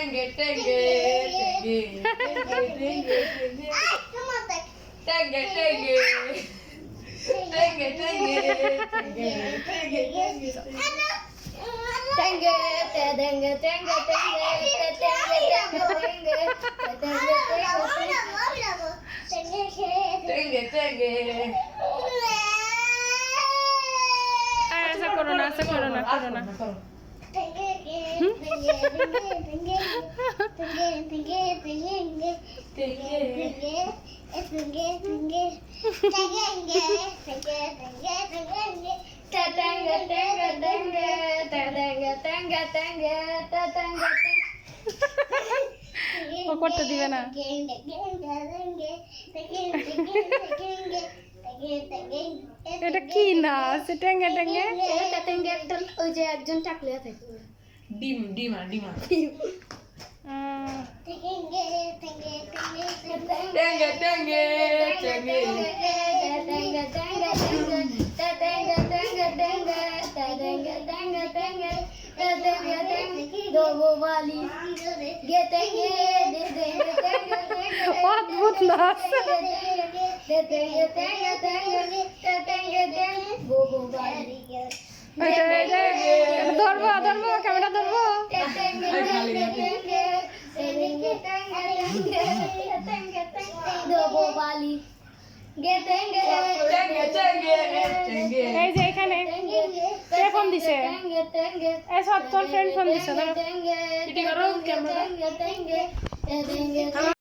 টেঙ্গে টেঙ্গে টেঙ্গে টেঙ্গে টেঙ্গে টেঙ্গে টেঙ্গে টেঙ্গে Tenge, tenge, tenge, tenge, টেঙ্গে টেঙ্গে ऐसा करो ना करो ना ও করতে দিবে না এটা কি নাচ টেঙ্গে টেঙ্গে ওই যে একজন টাকলে থাকে ডিম ডিমা ডিমা টেঙ্গে টেঙ্গে টেঙ্গে অদ্ভুত নাচ ধরবো ধরবো ক্যামেরা ধরবো এই যে এখানে কে ফোন দিছে এই সব তোর ফ্রেন্ড ফোন দিছে এটি করো ক্যামেরা